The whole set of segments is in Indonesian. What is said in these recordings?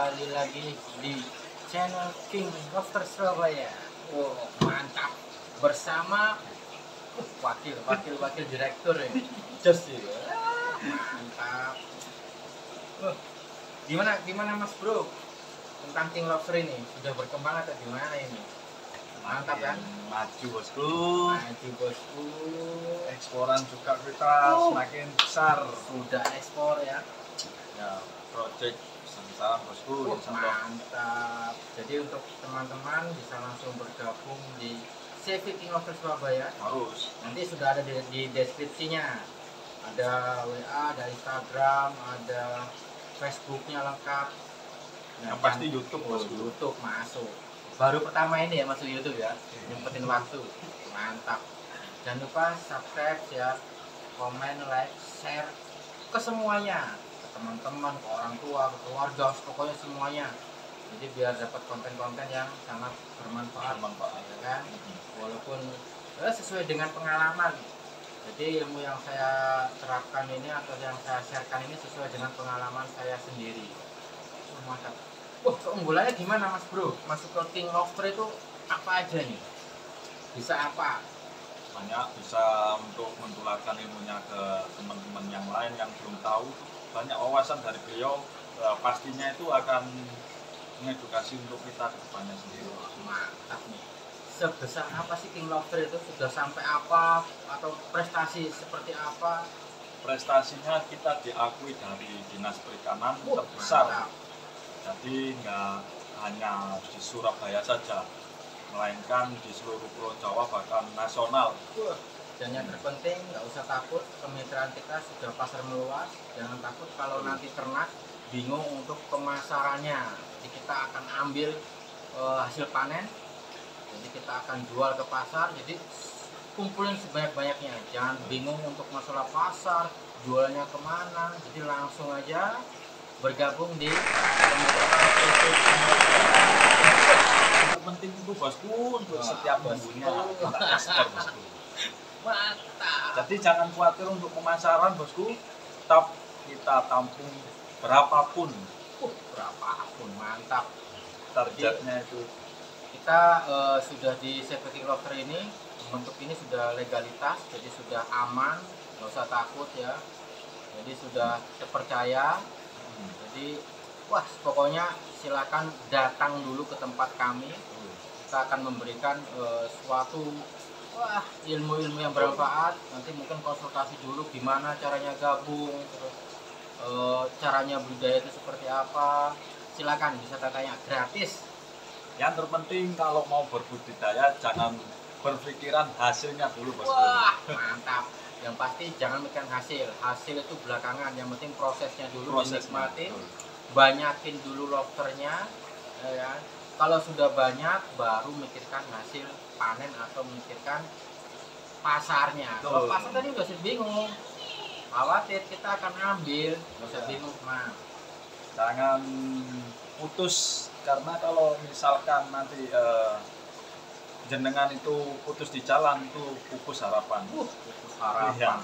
kembali lagi di channel King Lobster Surabaya. Oh, mantap. Bersama wakil direktur ya. Just ya. Mantap. Gimana Mas Bro? Tentang King Lobster ini sudah berkembang atau gimana ini? Mantap kan? Maju bosku. Maju bosku. Eksporan juga kita semakin besar. Sudah ekspor ya. Ya, project besar bosku. Mantap. Jadi untuk teman-teman bisa langsung bergabung di CV King Lobster Surabaya. Harus. Nanti sudah ada di deskripsinya. Ada WA, ada Instagram, ada Facebooknya lengkap. Yang pasti YouTube bosku. YouTube masuk. Baru pertama ini ya masuk YouTube ya. Nyempetin waktu. Mantap. Jangan lupa subscribe ya, komen, like, share ke semuanya, ke teman-teman, ke orang tua, ke keluarga, pokoknya semuanya. Jadi biar dapat konten-konten yang sangat bermanfaat, ya kan? Walaupun sesuai dengan pengalaman. Jadi ilmu yang saya terapkan ini atau yang saya sharekan ini sesuai dengan pengalaman saya sendiri. Mantap. Keunggulannya gimana Mas Bro? Masuk ke King Lobster itu apa aja nih? Bisa apa? Banyak, bisa untuk menularkan ilmunya ke teman-teman yang lain yang belum tahu. Banyak wawasan dari beliau, pastinya itu akan mengedukasi untuk kita ke depannya sendiri. Mantap nih. Sebesar apa sih King Lobster itu? Sudah sampai apa? Atau prestasi seperti apa? Prestasinya kita diakui dari Dinas Perikanan terbesar. Mantap. Jadi nggak hanya di Surabaya saja, melainkan di seluruh Pulau Jawa bahkan nasional. Dan yang terpenting nggak usah takut, kemitraan kita sudah pasar meluas. Jangan takut kalau nanti ternak bingung untuk pemasarannya. Jadi kita akan ambil hasil panen, jadi kita akan jual ke pasar. Jadi kumpulin sebanyak-banyaknya, jangan bingung untuk masalah pasar, jualnya kemana. Jadi langsung aja bergabung di Penting itu bosku untuk setiap minggunya kita ekspor bosku. Mantap. Jadi jangan khawatir untuk pemasaran bosku, tetap kita tampung berapapun. Berapapun, mantap. Targetnya itu Kita sudah di CV King Lobster ini, bentuk ini sudah legalitas, jadi sudah aman, nggak usah takut ya. Jadi sudah terpercaya. Jadi pokoknya silakan datang dulu ke tempat kami. Kita akan memberikan suatu ilmu-ilmu yang bermanfaat. Nanti mungkin konsultasi dulu gimana caranya gabung, terus caranya budidaya itu seperti apa. Silakan bisa tanya gratis. yang terpenting. Kalau mau berbudidaya jangan berpikiran hasilnya dulu bosku. Mantap. Yang pasti jangan mikirkan hasil itu belakangan, yang penting prosesnya dulu dinikmatin. Banyakin dulu lobsternya ya. Kalau sudah banyak baru mikirkan hasil panen atau mikirkan pasarnya. Kalau pasar tadi udah bingung, khawatir kita akan ambil, nggak usah bingung. Jangan putus, karena kalau misalkan nanti jenengan itu putus di jalan itu pupus harapan. Pupus harapan. Iya.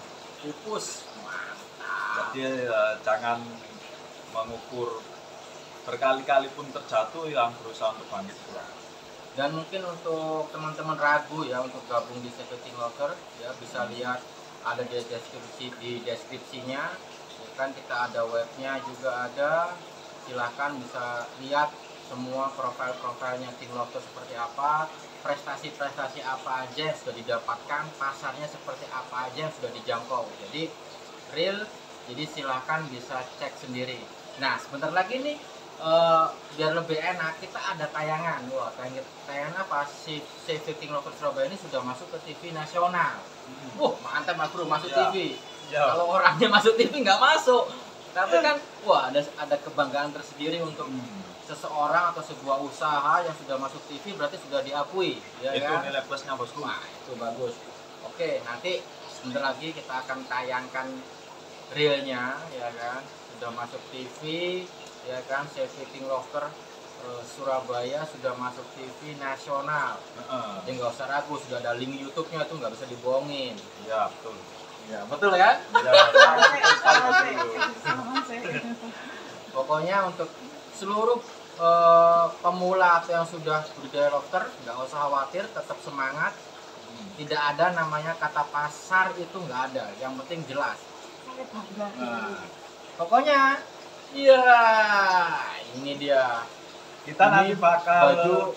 Pupus. Mantap. Jadi jangan mengukur berkali-kali pun terjatuh yang berusaha untuk bangkit pulang. Dan mungkin untuk teman-teman ragu ya untuk gabung di CV King Lobster ya, bisa lihat ada di deskripsinya ya kan, kita ada webnya juga ada. Silahkan bisa lihat semua profilnya King Lobster seperti apa, prestasi-prestasi apa aja yang sudah didapatkan, pasarnya seperti apa aja yang sudah dijangkau. Jadi real, jadi silahkan bisa cek sendiri. Nah sebentar lagi nih biar lebih enak kita ada tayangan. Tayangan apa? CV King Lobster Surabaya ini sudah masuk ke TV nasional. Mantap Mas Bro, masuk TV. Kalau orangnya masuk TV nggak masuk, tapi kan ada kebanggaan tersendiri untuk seseorang atau sebuah usaha yang sudah masuk TV, berarti sudah diakui ya. Itu kan? nilai plusnya bosku. Itu bagus. Oke, nanti sebentar lagi kita akan tayangkan realnya ya kan, sudah masuk TV ya kan. CV King Lobster Surabaya sudah masuk TV nasional. Jadi nggak usah ragu, sudah ada link YouTube-nya, tuh nggak bisa dibohongin. Iya betul. Ya betul kan? Ya, Pokoknya untuk seluruh pemula atau yang sudah budidaya lobster nggak usah khawatir, tetap semangat. Tidak ada namanya kata pasar, itu nggak ada, yang penting jelas. Nah, pokoknya iya, ini dia. Kita Ini nanti bakal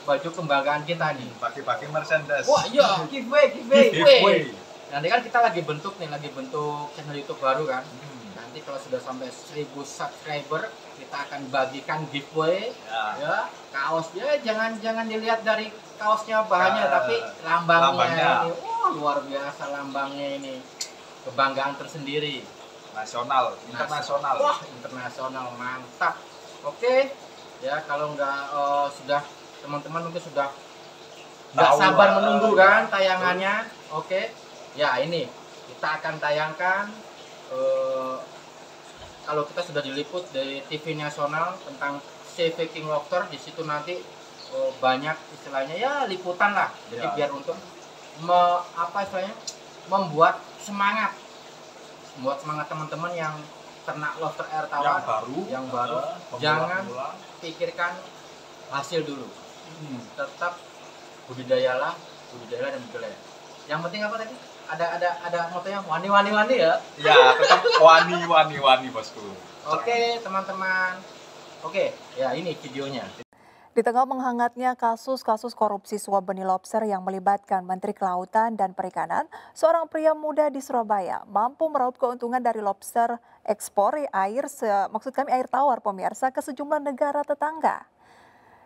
baju kebanggaan kita nih. bagi-bagi merchandise. Wah iya, giveaway. Nanti kan kita lagi bentuk channel YouTube baru kan. Nanti kalau sudah sampai 1000 subscriber, kita akan bagikan giveaway. Ya, kaos ya, jangan dilihat dari kaosnya bahannya, tapi lambangnya. Ini. Wah, luar biasa lambangnya ini. Kebanggaan tersendiri. Nasional, internasional. Wah, internasional, mantap. Oke. Ya, kalau sudah teman-teman mungkin sudah nggak sabar menunggu kan tayangannya. Oke. Ya, ini kita akan tayangkan kalau kita sudah diliput dari TV nasional tentang Sea King Lobster. Di situ nanti banyak istilahnya ya liputan lah. Jadi biar untuk membuat semangat teman-teman yang ternak lobster air tawar yang baru jangan pikirkan hasil dulu. Tetap budidayalah dan budidaya. Yang penting apa tadi? Ada motonya wani ya. Ya, tetap wani bosku. Oke, teman-teman. Oke, ya ini videonya. Di tengah menghangatnya kasus-kasus korupsi suap benih lobster yang melibatkan Menteri Kelautan dan Perikanan, seorang pria muda di Surabaya mampu meraup keuntungan dari lobster ekspor air tawar pemirsa ke sejumlah negara tetangga.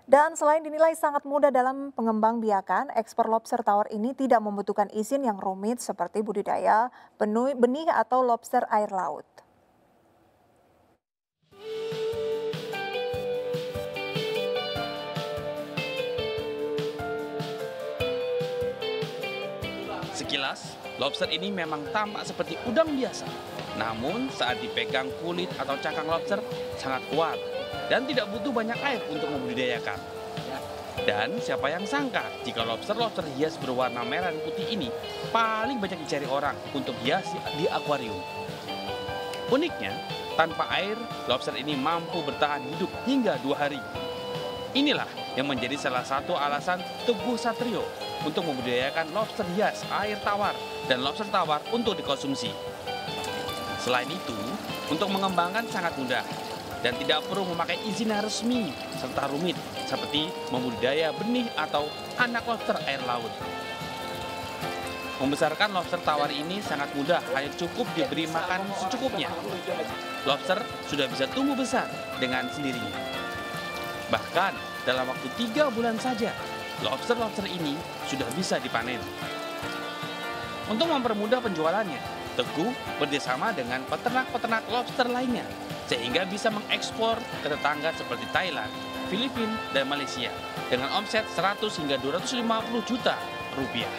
Dan selain dinilai sangat mudah dalam pengembangbiakan, ekspor lobster tawar ini tidak membutuhkan izin yang rumit seperti budidaya benih atau lobster air laut. Sekilas, lobster ini memang tampak seperti udang biasa. Namun saat dipegang kulit atau cangkang lobster sangat kuat dan tidak butuh banyak air untuk membudidayakan. Dan siapa yang sangka jika lobster hias berwarna merah dan putih ini paling banyak dicari orang untuk hias di akuarium. Uniknya, tanpa air, lobster ini mampu bertahan hidup hingga 2 hari. Inilah yang menjadi salah satu alasan Teguh Satrio untuk membudidayakan lobster hias air tawar dan lobster tawar untuk dikonsumsi. Selain itu, untuk mengembangkan sangat mudah dan tidak perlu memakai izin yang resmi serta rumit seperti membudidaya benih atau anak lobster air laut. Membesarkan lobster tawar ini sangat mudah, hanya cukup diberi makan secukupnya. Lobster sudah bisa tumbuh besar dengan sendirinya. Bahkan dalam waktu 3 bulan saja, lobster ini sudah bisa dipanen. Untuk mempermudah penjualannya, Teguh bekerjasama dengan peternak-peternak lobster lainnya, sehingga bisa mengekspor ke tetangga seperti Thailand, Filipina, dan Malaysia dengan omset 100 hingga 250 juta rupiah.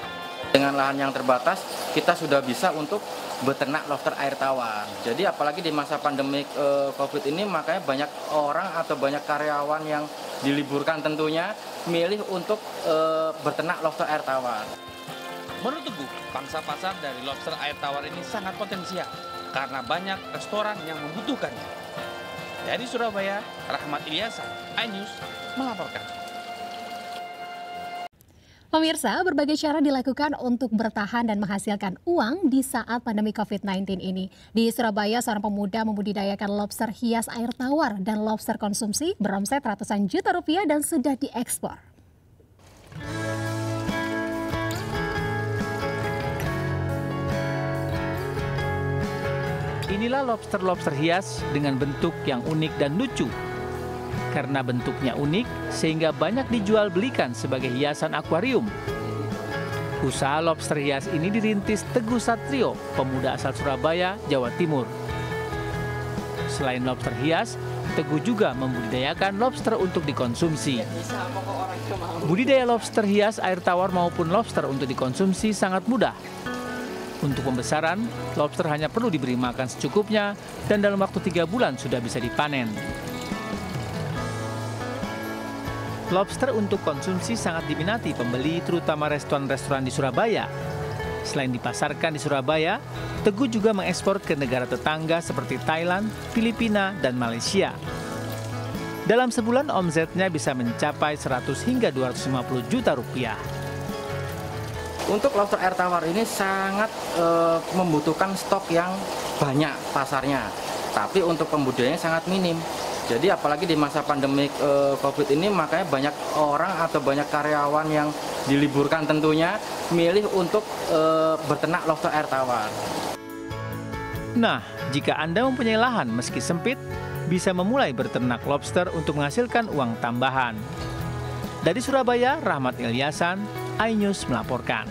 Dengan lahan yang terbatas, kita sudah bisa untuk beternak lobster air tawar. Jadi apalagi di masa pandemi COVID ini, makanya banyak orang atau banyak karyawan yang diliburkan tentunya milih untuk beternak lobster air tawar. Menurut Teguh, pangsa pasar dari lobster air tawar ini sangat potensial karena banyak restoran yang membutuhkannya. Dari Surabaya, Rahmat Ilyasa, iNews melaporkan. Pemirsa, berbagai cara dilakukan untuk bertahan dan menghasilkan uang di saat pandemi COVID-19 ini. Di Surabaya, seorang pemuda membudidayakan lobster hias air tawar dan lobster konsumsi beromset ratusan juta rupiah dan sudah diekspor. Inilah lobster hias dengan bentuk yang unik dan lucu. Karena bentuknya unik, sehingga banyak dijual belikan sebagai hiasan akuarium. Usaha lobster hias ini dirintis Teguh Satrio, pemuda asal Surabaya, Jawa Timur. Selain lobster hias, Teguh juga membudidayakan lobster untuk dikonsumsi. Budidaya lobster hias air tawar maupun lobster untuk dikonsumsi sangat mudah. Untuk pembesaran, lobster hanya perlu diberi makan secukupnya dan dalam waktu 3 bulan sudah bisa dipanen. Lobster untuk konsumsi sangat diminati pembeli, terutama restoran-restoran di Surabaya. Selain dipasarkan di Surabaya, Teguh juga mengekspor ke negara tetangga seperti Thailand, Filipina, dan Malaysia. Dalam sebulan omsetnya bisa mencapai 100 hingga 250 juta rupiah. Untuk lobster air tawar ini sangat membutuhkan stok yang banyak pasarnya, tapi untuk pembudidayanya sangat minim. Jadi apalagi di masa pandemi COVID ini, makanya banyak orang atau banyak karyawan yang diliburkan tentunya milih untuk berternak lobster air tawar. Nah, jika Anda mempunyai lahan meski sempit, bisa memulai berternak lobster untuk menghasilkan uang tambahan. Dari Surabaya, Rahmat Ilyasan, iNews melaporkan.